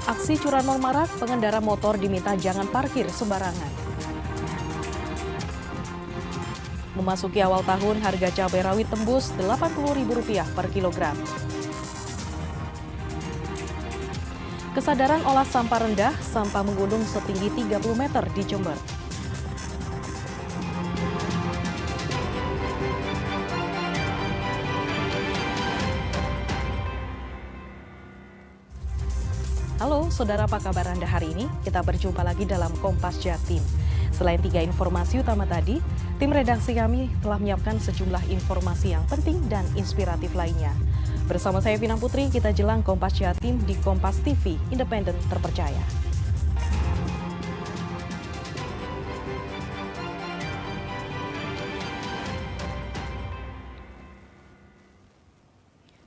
Aksi curanmor marak, pengendara motor diminta jangan parkir sembarangan. Memasuki awal tahun, harga cabai rawit tembus Rp80.000 per kilogram. Kesadaran olah sampah rendah, sampah menggunung setinggi 30 meter di Jember. Halo, saudara, apa kabar Anda hari ini? Kita berjumpa lagi dalam Kompas Jatim. Selain 3 informasi utama tadi, tim redaksi kami telah menyiapkan sejumlah informasi yang penting dan inspiratif lainnya. Bersama saya Vina Putri, kita jelang Kompas Jatim di Kompas TV, independen terpercaya.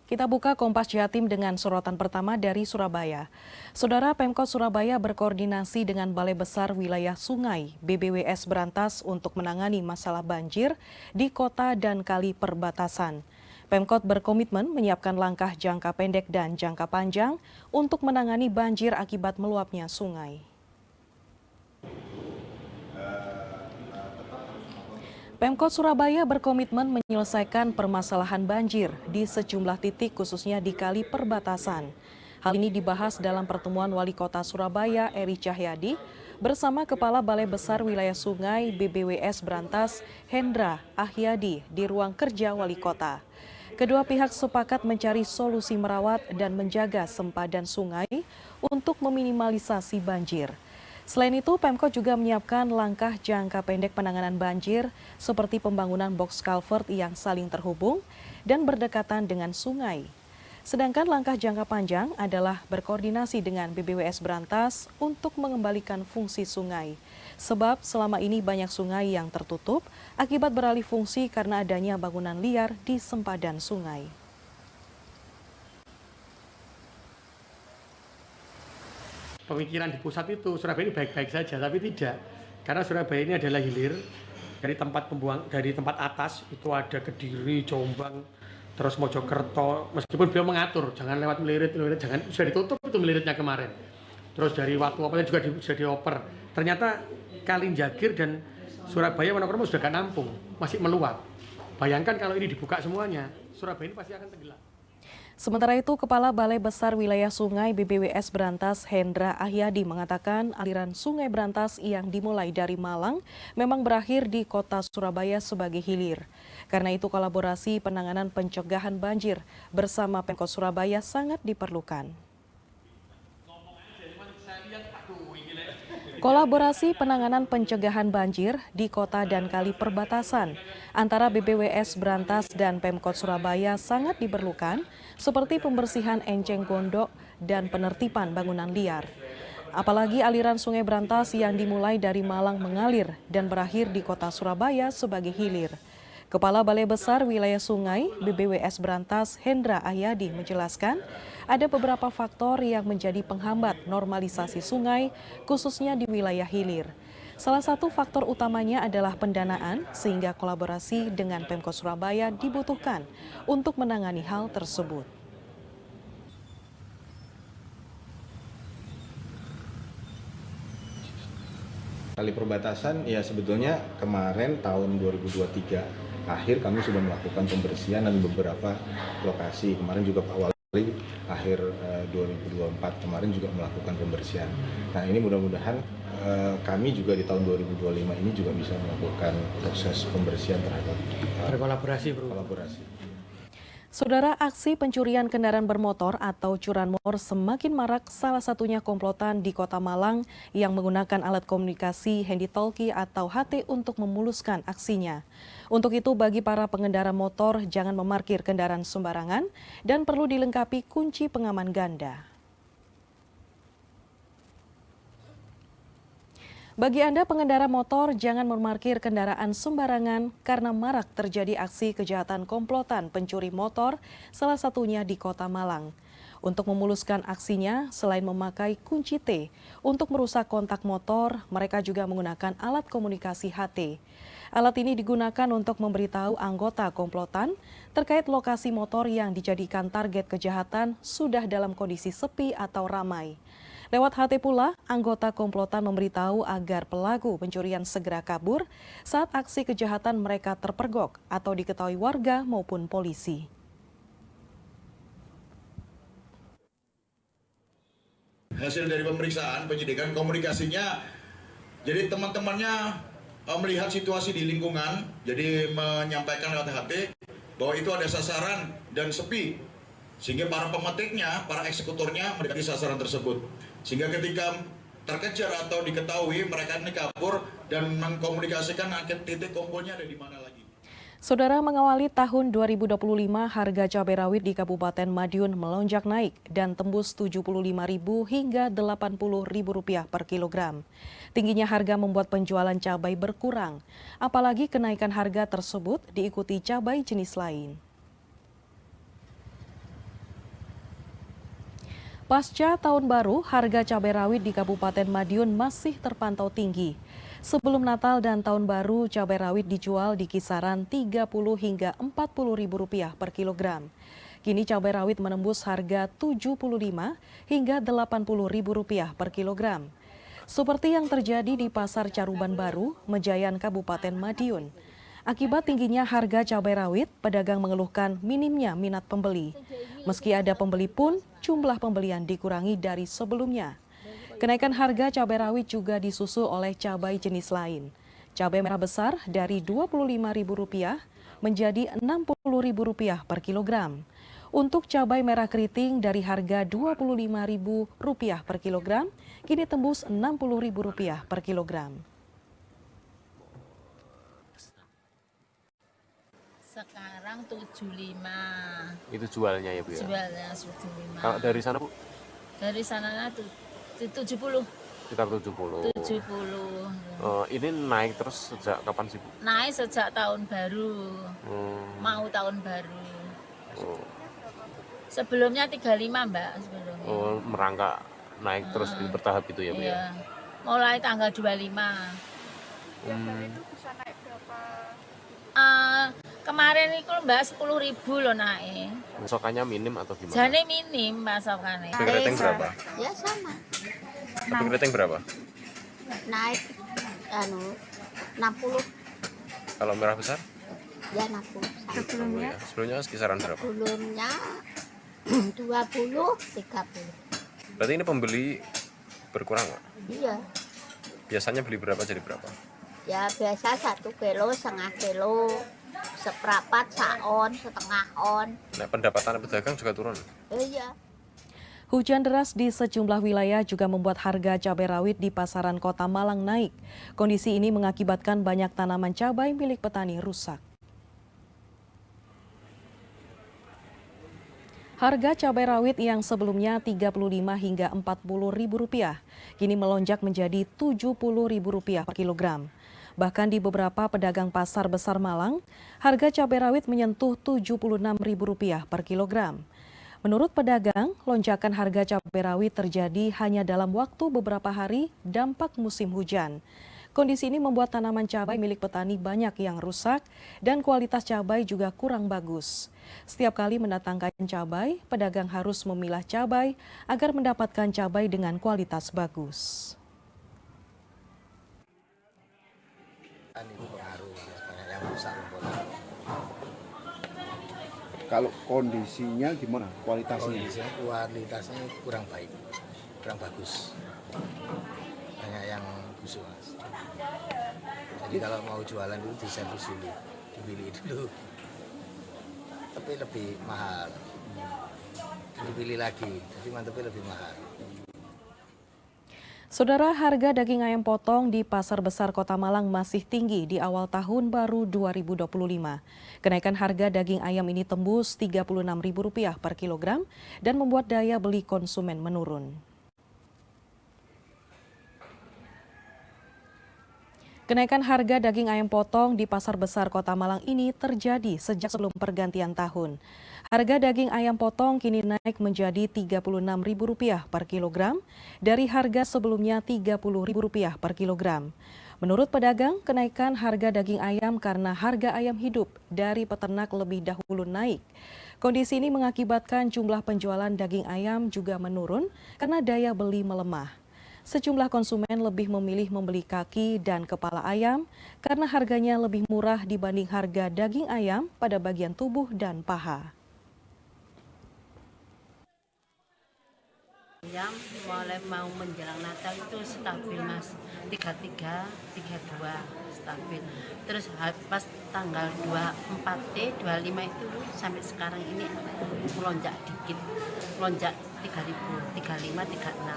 Kita buka Kompas Jatim dengan sorotan pertama dari Surabaya. Saudara, Pemkot Surabaya berkoordinasi dengan Balai Besar Wilayah Sungai BBWS Brantas untuk menangani masalah banjir di kota dan kali perbatasan. Pemkot berkomitmen menyiapkan langkah jangka pendek dan jangka panjang untuk menangani banjir akibat meluapnya sungai. Pemkot Surabaya berkomitmen menyelesaikan permasalahan banjir di sejumlah titik khususnya di kali perbatasan. Hal ini dibahas dalam pertemuan Wali Kota Surabaya Eri Cahyadi bersama Kepala Balai Besar Wilayah Sungai BBWS Brantas Hendra Ahyadi di ruang kerja Wali Kota. Kedua pihak sepakat mencari solusi merawat dan menjaga sempadan sungai untuk meminimalisasi banjir. Selain itu, Pemkot juga menyiapkan langkah jangka pendek penanganan banjir seperti pembangunan box culvert yang saling terhubung dan berdekatan dengan sungai. Sedangkan langkah jangka panjang adalah berkoordinasi dengan BBWS Brantas untuk mengembalikan fungsi sungai. Sebab selama ini banyak sungai yang tertutup akibat beralih fungsi karena adanya bangunan liar di sempadan sungai. Pemikiran di pusat itu Surabaya ini baik-baik saja, tapi tidak, karena Surabaya ini adalah hilir dari tempat dari tempat atas itu ada Kediri, Jombang, terus Mojokerto. Meskipun beliau mengatur jangan lewat melirit, jangan, sudah ditutup itu melirutnya kemarin. Terus dari Watu apa juga sudah dioper. Ternyata Kalinjagir dan Surabaya Wonosobo sudah gak nampung, masih meluap. Bayangkan kalau ini dibuka semuanya, Surabaya ini pasti akan tenggelam. Sementara itu, Kepala Balai Besar Wilayah Sungai BBWS Brantas Hendra Ahyadi mengatakan aliran Sungai Brantas yang dimulai dari Malang memang berakhir di kota Surabaya sebagai hilir. Karena itu kolaborasi penanganan pencegahan banjir bersama Pemkot Surabaya sangat diperlukan. Kolaborasi penanganan pencegahan banjir di kota dan kali perbatasan antara BBWS Brantas dan Pemkot Surabaya sangat diperlukan, seperti pembersihan enceng gondok dan penertiban bangunan liar. Apalagi aliran Sungai Brantas yang dimulai dari Malang mengalir dan berakhir di kota Surabaya sebagai hilir. Kepala Balai Besar Wilayah Sungai BBWS Brantas Hendra Ahyadi menjelaskan ada beberapa faktor yang menjadi penghambat normalisasi sungai khususnya di wilayah hilir. Salah satu faktor utamanya adalah pendanaan sehingga kolaborasi dengan Pemkot Surabaya dibutuhkan untuk menangani hal tersebut. Kali perbatasan ya sebetulnya kemarin tahun 2023 akhir kami sudah melakukan pembersihan dan beberapa lokasi. Kemarin juga Pak Wali akhir 2024 kemarin juga melakukan pembersihan. Nah ini mudah-mudahan kami juga di tahun 2025 ini juga bisa melakukan proses pembersihan terhadap kolaborasi. Saudara, aksi pencurian kendaraan bermotor atau curanmor semakin marak, salah satunya komplotan di Kota Malang yang menggunakan alat komunikasi handy-talkie atau HT untuk memuluskan aksinya. Untuk itu, bagi para pengendara motor jangan memarkir kendaraan sembarangan dan perlu dilengkapi kunci pengaman ganda. Bagi Anda pengendara motor, jangan memarkir kendaraan sembarangan karena marak terjadi aksi kejahatan komplotan pencuri motor, salah satunya di Kota Malang. Untuk memuluskan aksinya, selain memakai kunci T untuk merusak kontak motor, mereka juga menggunakan alat komunikasi HT. Alat ini digunakan untuk memberitahu anggota komplotan terkait lokasi motor yang dijadikan target kejahatan sudah dalam kondisi sepi atau ramai. Lewat HT pula, anggota komplotan memberitahu agar pelaku pencurian segera kabur saat aksi kejahatan mereka terpergok atau diketahui warga maupun polisi. Hasil dari pemeriksaan penyidikan komunikasinya, jadi teman-temannya melihat situasi di lingkungan, jadi menyampaikan lewat HT bahwa itu ada sasaran dan sepi, sehingga para pemetiknya, para eksekutornya mendekati sasaran tersebut. Sehingga ketika terkejar atau diketahui mereka ini kabur dan mengkomunikasikan titik kumpulnya ada di mana lagi. Saudara, mengawali tahun 2025, harga cabai rawit di Kabupaten Madiun melonjak naik dan tembus Rp75.000 hingga Rp80.000 per kilogram. Tingginya harga membuat penjualan cabai berkurang, apalagi kenaikan harga tersebut diikuti cabai jenis lain. Pasca tahun baru, harga cabai rawit di Kabupaten Madiun masih terpantau tinggi. Sebelum Natal dan Tahun Baru, cabai rawit dijual di kisaran Rp30 hingga Rp40.000 per kilogram. Kini cabai rawit menembus harga Rp75 hingga Rp80.000 per kilogram. Seperti yang terjadi di Pasar Caruban Baru, Mejayan, Kabupaten Madiun. Akibat tingginya harga cabai rawit, pedagang mengeluhkan minimnya minat pembeli. Meski ada pembeli pun, jumlah pembelian dikurangi dari sebelumnya. Kenaikan harga cabai rawit juga disusul oleh cabai jenis lain. Cabai merah besar dari Rp25.000 menjadi Rp60.000 per kilogram. Untuk cabai merah keriting dari harga Rp25.000 per kilogram, kini tembus Rp60.000 per kilogram. Sekarang 75. Itu jualnya ya Bu ya? Jualnya 75. Kalau dari sana Bu? Dari sananya 70. Sekitar 70. 70. Ini naik terus sejak kapan sih Bu? Naik sejak tahun baru. Mau tahun baru. Oh, Sebelumnya 35 Mbak sebelumnya. oh, merangkak naik terus bertahap itu ya Bu Iya. ya? Mulai tanggal 25. Kemarin itu Mbak 10.000 loh naik. Pasokannya minim atau gimana? Jane minim pasokannya. Cabai keriting berapa? Ya sama, Cabai keriting berapa? naik 60, Kalau merah besar? ya 60. Sebelumnya? Sebelumnya kisaran berapa? Sebelumnya 20, 30. Berarti ini pembeli berkurang nggak? Iya, Biasanya beli berapa jadi berapa? ya biasa 1 kilo, setengah kilo, seperempat, saon, setengah on. Nah, pendapatan pedagang juga turun. Iya. Hujan deras di sejumlah wilayah juga membuat harga cabai rawit di pasaran Kota Malang naik. Kondisi ini mengakibatkan banyak tanaman cabai milik petani rusak. Harga cabai rawit yang sebelumnya Rp35 hingga Rp40.000 kini melonjak menjadi Rp70.000 per kilogram. Bahkan di beberapa pedagang pasar besar Malang, harga cabai rawit menyentuh Rp76.000 per kilogram. Menurut pedagang, lonjakan harga cabai rawit terjadi hanya dalam waktu beberapa hari dampak musim hujan. Kondisi ini membuat tanaman cabai milik petani banyak yang rusak dan kualitas cabai juga kurang bagus. Setiap kali mendatangkan cabai, pedagang harus memilah cabai agar mendapatkan cabai dengan kualitas bagus. Itu pengaruh banyak yang rusak rumputnya. Kalau kondisinya gimana kualitasnya? Kualitasnya kurang baik, kurang bagus, banyak yang busuk Mas. Jadi kalau mau jualan itu diservis dulu, dipilih dulu, tapi lebih mahal, dipilih lagi, jadi mantepnya lebih mahal. Saudara, harga daging ayam potong di Pasar Besar Kota Malang masih tinggi di awal tahun baru 2025. Kenaikan harga daging ayam ini tembus Rp36.000 per kilogram dan membuat daya beli konsumen menurun. Kenaikan harga daging ayam potong di Pasar Besar Kota Malang ini terjadi sejak sebelum pergantian tahun. Harga daging ayam potong kini naik menjadi Rp36.000 per kilogram dari harga sebelumnya Rp30.000 per kilogram. Menurut pedagang, kenaikan harga daging ayam karena harga ayam hidup dari peternak lebih dahulu naik. Kondisi ini mengakibatkan jumlah penjualan daging ayam juga menurun karena daya beli melemah. Sejumlah konsumen lebih memilih membeli kaki dan kepala ayam karena harganya lebih murah dibanding harga daging ayam pada bagian tubuh dan paha. Ayam mulai mau menjelang Natal itu stabil Mas, 33, 32 stabil. Terus pas tanggal 24, 25 itu sampai sekarang ini melonjak dikit, melonjak 3.000, 35, 36.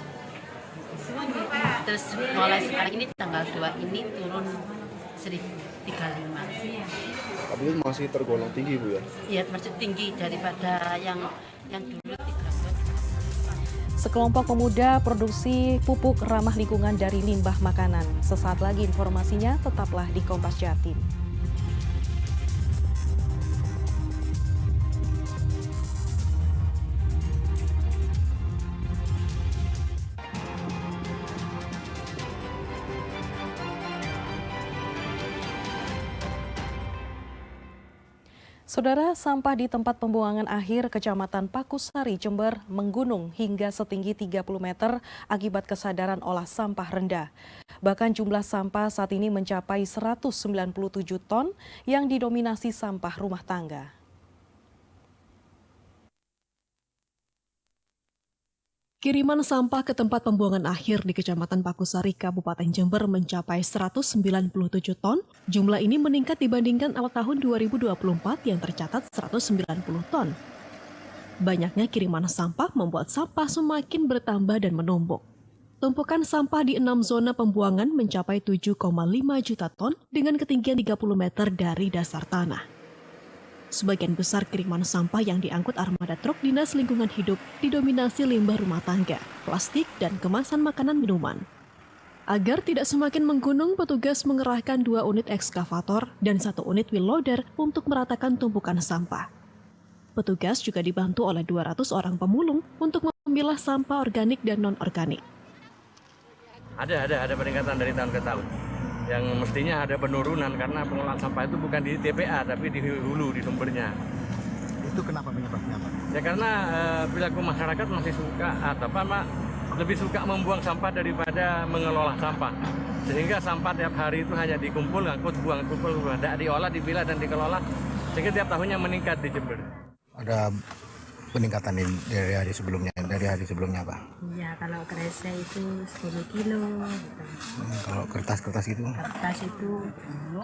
Terus mulai sekarang ini tanggal 2 ini turun 1.035. Tapi itu masih tergolong tinggi Bu ya? Iya, masih tinggi daripada yang dulu 300. Sekelompok pemuda produksi pupuk ramah lingkungan dari limbah makanan. Sesaat lagi informasinya, tetaplah di Kompas Jatim. Saudara, sampah di tempat pembuangan akhir Kecamatan Pakusari, Jember menggunung hingga setinggi 30 meter akibat kesadaran olah sampah rendah. Bahkan jumlah sampah saat ini mencapai 197 ton yang didominasi sampah rumah tangga. Kiriman sampah ke tempat pembuangan akhir di Kecamatan Pakusari, Kabupaten Jember mencapai 197 ton. Jumlah ini meningkat dibandingkan awal tahun 2024 yang tercatat 190 ton. Banyaknya kiriman sampah membuat sampah semakin bertambah dan menumpuk. Tumpukan sampah di 6 zona pembuangan mencapai 7,5 juta ton dengan ketinggian 30 meter dari dasar tanah. Sebagian besar kiriman sampah yang diangkut armada truk Dinas Lingkungan Hidup didominasi limbah rumah tangga, plastik, dan kemasan makanan minuman. Agar tidak semakin menggunung, petugas mengerahkan 2 unit ekskavator dan 1 unit wheel loader untuk meratakan tumpukan sampah. Petugas juga dibantu oleh 200 orang pemulung untuk memilah sampah organik dan non-organik. Ada peningkatan dari tahun ke tahun. Yang mestinya ada penurunan karena pengolahan sampah itu bukan di TPA tapi di hulu, di sumbernya. Itu kenapa penyebabnya Pak? Ya karena perilaku masyarakat masih suka lebih suka membuang sampah daripada mengelola sampah. Sehingga sampah tiap hari itu hanya dikumpul, ngangkut, buang, tidak diolah, dipilah dan dikelola. Sehingga tiap tahunnya meningkat di Jember. Ada peningkatan dari hari sebelumnya Pak? Iya, kalau kresek itu 10 kilo. Kalau kertas itu? Kertas itu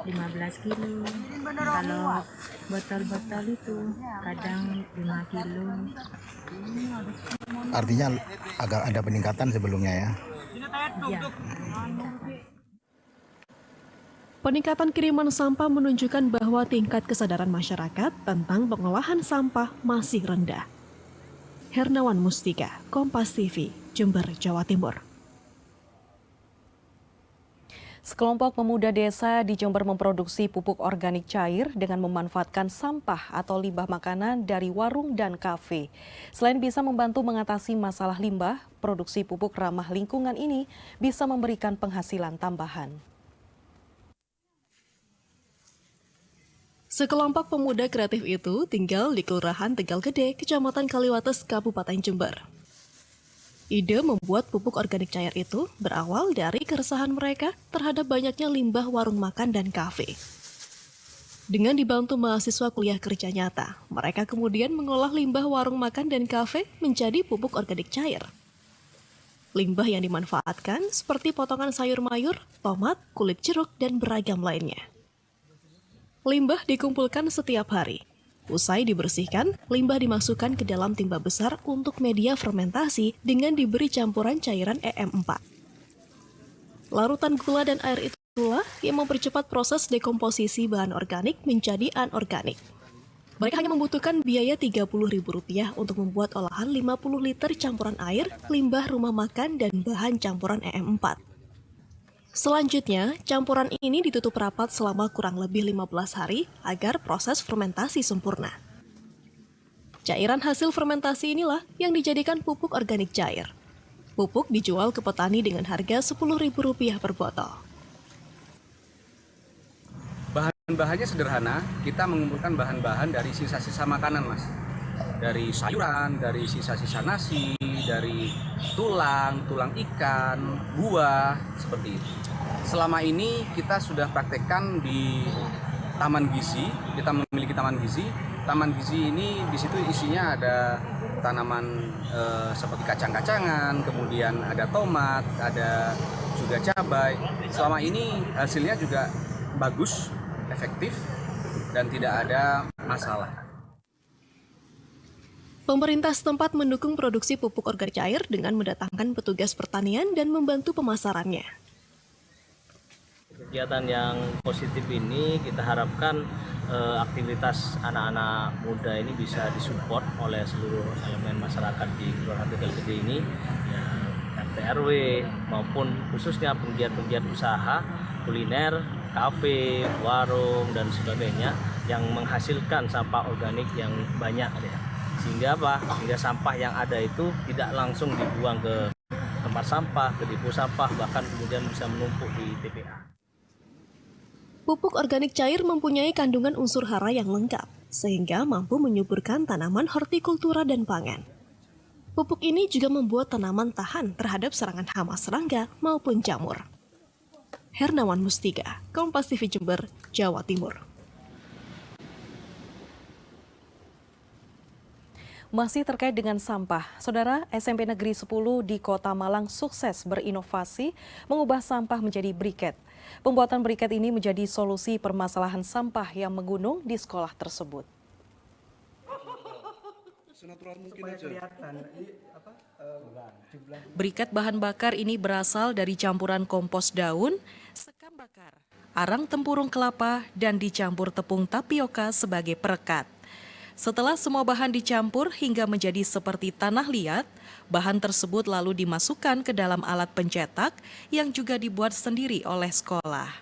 15 kilo. Kalau botol-botol itu kadang 5 kilo. Artinya agak ada peningkatan sebelumnya ya? Iya. Peningkatan kiriman sampah menunjukkan bahwa tingkat kesadaran masyarakat tentang pengolahan sampah masih rendah. Hernawan Mustika, Kompas TV, Jember, Jawa Timur. Sekelompok pemuda desa di Jember memproduksi pupuk organik cair dengan memanfaatkan sampah atau limbah makanan dari warung dan kafe. Selain bisa membantu mengatasi masalah limbah, produksi pupuk ramah lingkungan ini bisa memberikan penghasilan tambahan. Sekelompok pemuda kreatif itu tinggal di Kelurahan Tegal Gede, Kecamatan Kaliwates, Kabupaten Jember. Ide membuat pupuk organik cair itu berawal dari keresahan mereka terhadap banyaknya limbah warung makan dan kafe. Dengan dibantu mahasiswa kuliah kerja nyata, mereka kemudian mengolah limbah warung makan dan kafe menjadi pupuk organik cair. Limbah yang dimanfaatkan seperti potongan sayur mayur, tomat, kulit jeruk, dan beragam lainnya. Limbah dikumpulkan setiap hari. Usai dibersihkan, limbah dimasukkan ke dalam timba besar untuk media fermentasi dengan diberi campuran cairan EM4. Larutan gula dan air itulah yang mempercepat proses dekomposisi bahan organik menjadi anorganik. Mereka hanya membutuhkan biaya Rp30.000 untuk membuat olahan 50 liter campuran air, limbah rumah makan, dan bahan campuran EM4. Selanjutnya, campuran ini ditutup rapat selama kurang lebih 15 hari agar proses fermentasi sempurna. Cairan hasil fermentasi inilah yang dijadikan pupuk organik cair. Pupuk dijual ke petani dengan harga Rp10.000 per botol. Bahan-bahannya sederhana, kita mengumpulkan bahan-bahan dari sisa-sisa makanan, Mas. Dari sayuran, dari sisa-sisa nasi, dari tulang ikan, buah, seperti itu. Selama ini kita sudah praktekkan di Taman Gizi, kita memiliki Taman Gizi. Taman Gizi ini di situ isinya ada tanaman seperti kacang-kacangan, kemudian ada tomat, ada juga cabai. Selama ini hasilnya juga bagus, efektif, dan tidak ada masalah. Pemerintah setempat mendukung produksi pupuk organik cair dengan mendatangkan petugas pertanian dan membantu pemasarannya. Kegiatan yang positif ini kita harapkan aktivitas anak-anak muda ini bisa disupport oleh seluruh elemen masyarakat di Kelurahan Tegal Gede ini, ya, RT RW maupun khususnya penggiat-penggiat usaha kuliner, kafe, warung dan sebagainya yang menghasilkan sampah organik yang banyak ya. Sehingga sehingga sampah yang ada itu tidak langsung dibuang ke tempat sampah, ke depo sampah, bahkan kemudian bisa menumpuk di TPA. Pupuk organik cair mempunyai kandungan unsur hara yang lengkap, sehingga mampu menyuburkan tanaman hortikultura dan pangan. Pupuk ini juga membuat tanaman tahan terhadap serangan hama serangga maupun jamur. Hernawan Mustiga, Kompas TV Jember, Jawa Timur. Masih terkait dengan sampah, Saudara, SMP Negeri 10 di Kota Malang sukses berinovasi mengubah sampah menjadi briket. Pembuatan briket ini menjadi solusi permasalahan sampah yang menggunung di sekolah tersebut. Briket bahan bakar ini berasal dari campuran kompos daun, sekam bakar, arang tempurung kelapa, dan dicampur tepung tapioka sebagai perekat. Setelah semua bahan dicampur hingga menjadi seperti tanah liat, bahan tersebut lalu dimasukkan ke dalam alat pencetak yang juga dibuat sendiri oleh sekolah.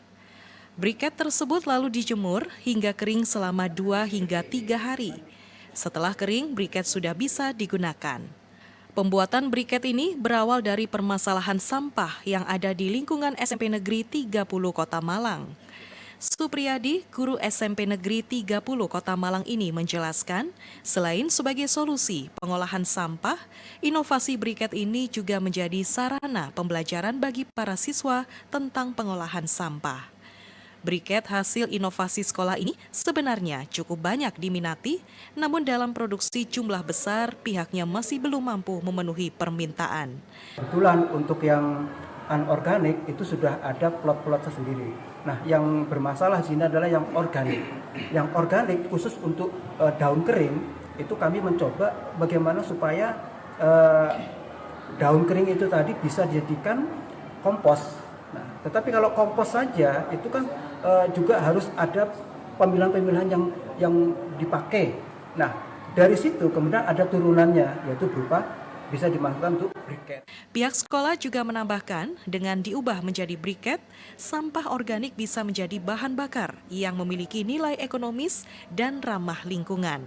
Briket tersebut lalu dijemur hingga kering selama 2 hingga 3 hari. Setelah kering, briket sudah bisa digunakan. Pembuatan briket ini berawal dari permasalahan sampah yang ada di lingkungan SMP Negeri 30 Kota Malang. Supriyadi, guru SMP Negeri 30 Kota Malang ini menjelaskan, selain sebagai solusi pengolahan sampah, inovasi briket ini juga menjadi sarana pembelajaran bagi para siswa tentang pengolahan sampah. Briket hasil inovasi sekolah ini sebenarnya cukup banyak diminati, namun dalam produksi jumlah besar pihaknya masih belum mampu memenuhi permintaan. Kebetulan untuk yang anorganik itu sudah ada plot-plot tersendiri. Nah, yang bermasalah di sini adalah yang organik. Yang organik khusus untuk daun kering itu kami mencoba bagaimana supaya daun kering itu tadi bisa dijadikan kompos. Nah, tetapi kalau kompos saja itu kan juga harus ada pemilihan-pemilihan yang dipakai. Nah, dari situ kemudian ada turunannya yaitu berupa bisa dimasukkan untuk briket. Pihak sekolah juga menambahkan, dengan diubah menjadi briket, sampah organik bisa menjadi bahan bakar yang memiliki nilai ekonomis dan ramah lingkungan.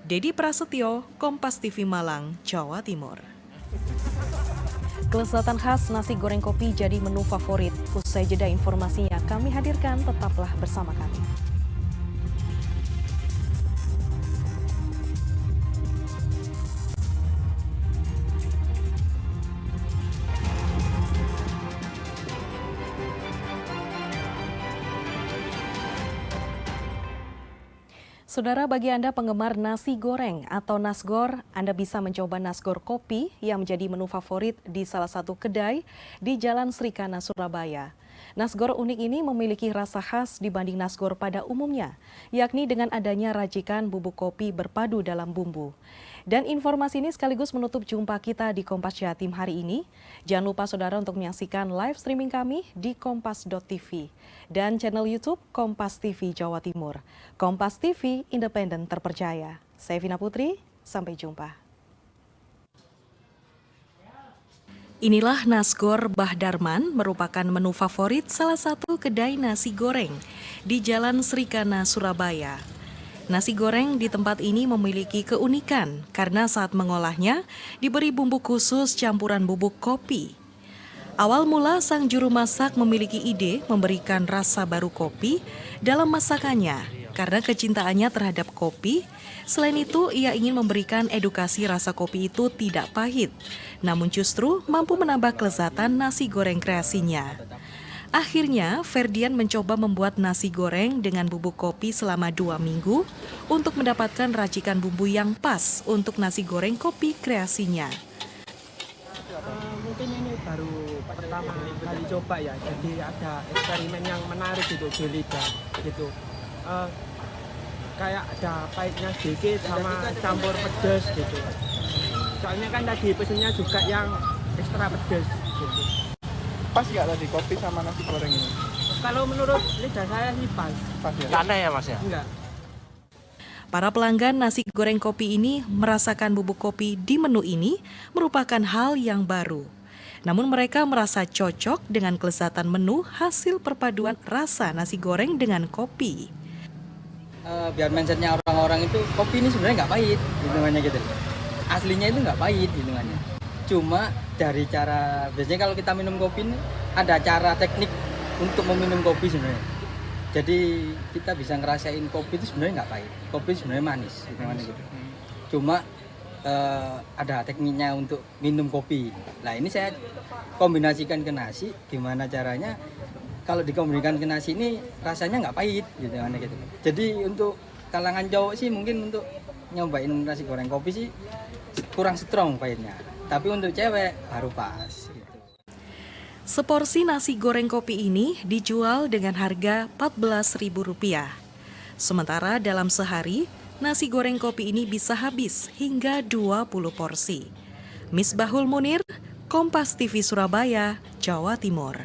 Dedi Prasetyo, Kompas TV Malang, Jawa Timur. Kelezatan khas nasi goreng kopi jadi menu favorit. Usai jeda informasinya kami hadirkan, tetaplah bersama kami. Saudara, bagi Anda penggemar nasi goreng atau nasgor, Anda bisa mencoba nasgor kopi yang menjadi menu favorit di salah satu kedai di Jalan Srikana, Surabaya. Nasgor unik ini memiliki rasa khas dibanding nasgor pada umumnya, yakni dengan adanya racikan bubuk kopi berpadu dalam bumbu. Dan informasi ini sekaligus menutup jumpa kita di Kompas Jatim hari ini. Jangan lupa saudara untuk menyaksikan live streaming kami di kompas.tv dan channel YouTube Kompas TV Jawa Timur. Kompas TV, independen terpercaya. Saya Vina Putri, sampai jumpa. Inilah nasgor Bah Darman, merupakan menu favorit salah satu kedai nasi goreng di Jalan Srikana, Surabaya. Nasi goreng di tempat ini memiliki keunikan karena saat mengolahnya diberi bumbu khusus campuran bubuk kopi. Awal mula sang juru masak memiliki ide memberikan rasa baru kopi dalam masakannya karena kecintaannya terhadap kopi. Selain itu, ia ingin memberikan edukasi rasa kopi itu tidak pahit, namun justru mampu menambah kelezatan nasi goreng kreasinya. Akhirnya, Ferdian mencoba membuat nasi goreng dengan bubuk kopi selama 2 minggu untuk mendapatkan racikan bumbu yang pas untuk nasi goreng kopi kreasinya. Mungkin ini baru pertama kali coba ya, jadi ada eksperimen yang menarik gitu di lidah gitu. Kayak ada pahitnya sedikit sama campur pedas gitu. Soalnya kan tadi pesennya juga yang ekstra pedas gitu. Pas nggak tadi kopi sama nasi goreng ini? Kalau menurut lidah saya sih pas. Pas ya? Nggak aneh ya Mas ya? Enggak. Para pelanggan nasi goreng kopi ini merasakan bubuk kopi di menu ini merupakan hal yang baru. Namun mereka merasa cocok dengan kelezatan menu hasil perpaduan rasa nasi goreng dengan kopi. Biar mindsetnya orang-orang itu kopi ini sebenarnya nggak pahit, hitungannya gitu. Aslinya itu nggak pahit, hitungannya. Cuma dari cara, biasanya kalau kita minum kopi ini ada cara teknik untuk meminum kopi sebenarnya. Jadi kita bisa ngerasain kopi itu sebenarnya nggak pahit, kopi sebenarnya manis, gitu. Cuma ada tekniknya untuk minum kopi. Nah ini saya kombinasikan ke nasi, gimana caranya kalau dikombinasikan ke nasi ini rasanya nggak pahit, gitu. Jadi untuk kalangan cowok sih mungkin untuk nyobain nasi goreng kopi sih kurang strong pahitnya. Tapi untuk cewek baru pas. Seporsi nasi goreng kopi ini dijual dengan harga Rp14.000. Sementara dalam sehari, nasi goreng kopi ini bisa habis hingga 20 porsi. Misbahul Munir, Kompas TV Surabaya, Jawa Timur.